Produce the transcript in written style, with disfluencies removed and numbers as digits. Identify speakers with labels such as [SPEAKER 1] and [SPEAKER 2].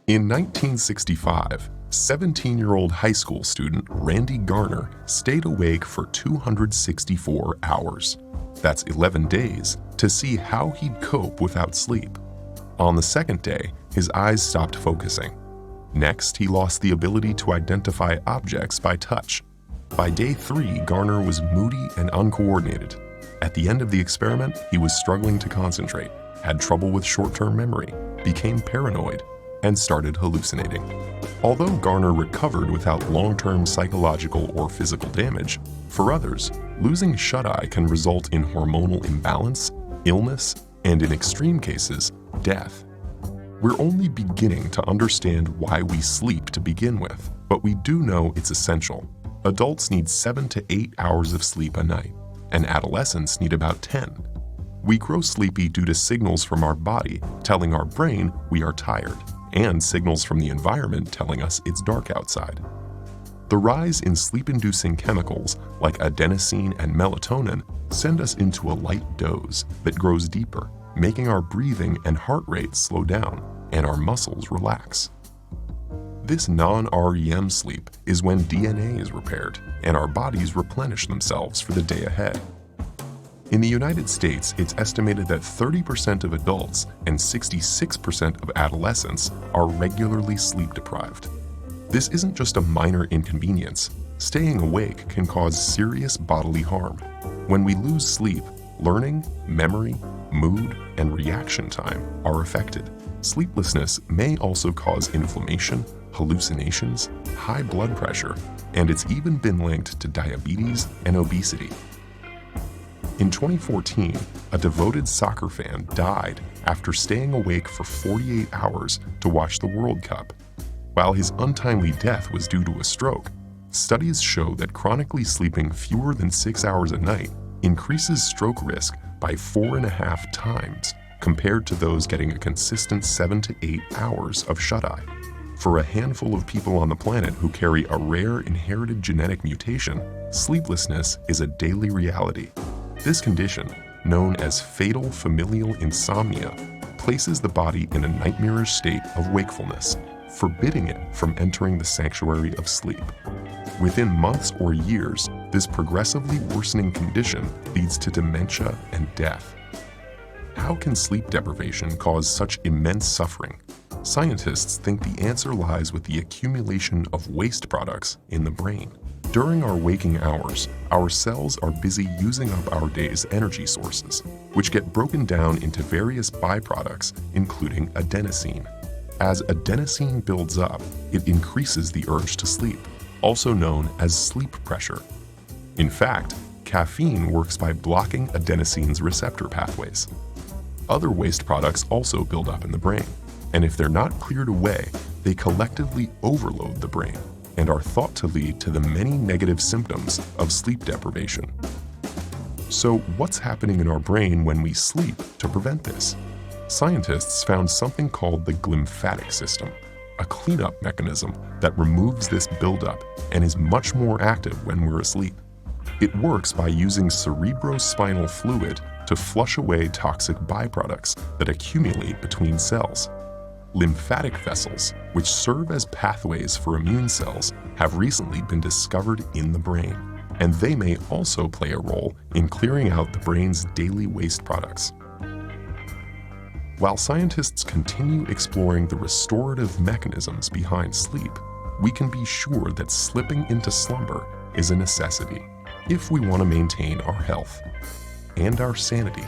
[SPEAKER 1] In 1965, 17-year-old high school student Randy Garner stayed awake for 264 hours. That's 11 days to see how he'd cope without sleep. On the second day, his eyes stopped focusing. Next, he lost the ability to identify objects by touch. By day 3, Garner was moody and uncoordinated. At the end of the experiment, he was struggling to concentrate, had trouble with short-term memory, became paranoid, and started hallucinating. Although Garner recovered without long-term psychological or physical damage, for others, losing shut-eye can result in hormonal imbalance, illness, and in extreme cases, death. We're only beginning to understand why we sleep to begin with, but we do know it's essential. Adults need 7 to 8 hours of sleep a night, and adolescents need about 10. We grow sleepy due to signals from our body telling our brain we are tired, and signals from the environment telling us it's dark outside. The rise in sleep-inducing chemicals like adenosine and melatonin send us into a light doze that grows deeper, making our breathing and heart rate slow down and our muscles relax. This non-REM sleep is when DNA is repaired and our bodies replenish themselves for the day ahead. In the United States, it's estimated that 30% of adults and 66% of adolescents are regularly sleep-deprived. This isn't just a minor inconvenience. Staying awake can cause serious bodily harm. When we lose sleep, learning, memory, mood, and reaction time are affected. Sleeplessness may also cause inflammation, hallucinations, high blood pressure, and it's even been linked to diabetes and obesity. In 2014, a devoted soccer fan died after staying awake for 48 hours to watch the World Cup. While his untimely death was due to a stroke, studies show that chronically sleeping fewer than 6 hours a night increases stroke risk by 4.5 times compared to those getting a consistent 7 to 8 hours of shut-eye. For a handful of people on the planet who carry a rare inherited genetic mutation, sleeplessness is a daily reality. This condition, known as fatal familial insomnia, places the body in a nightmarish state of wakefulness, forbidding it from entering the sanctuary of sleep. Within months or years, this progressively worsening condition leads to dementia and death. How can sleep deprivation cause such immense suffering? Scientists think the answer lies with the accumulation of waste products in the brain. During our waking hours, our cells are busy using up our day's energy sources, which get broken down into various byproducts, including adenosine. As adenosine builds up, it increases the urge to sleep, also known as sleep pressure. In fact, caffeine works by blocking adenosine's receptor pathways. Other waste products also build up in the brain, and if they're not cleared away, they collectively overload the brain and are thought to lead to the many negative symptoms of sleep deprivation. So what's happening in our brain when we sleep to prevent this? Scientists found something called the glymphatic system, a cleanup mechanism that removes this buildup and is much more active when we're asleep. It works by using cerebrospinal fluid to flush away toxic byproducts that accumulate between cells. Lymphatic vessels, which serve as pathways for immune cells, have recently been discovered in the brain, and they may also play a role in clearing out the brain's daily waste products. While scientists continue exploring the restorative mechanisms behind sleep, we can be sure that slipping into slumber is a necessity if we want to maintain our health and our sanity.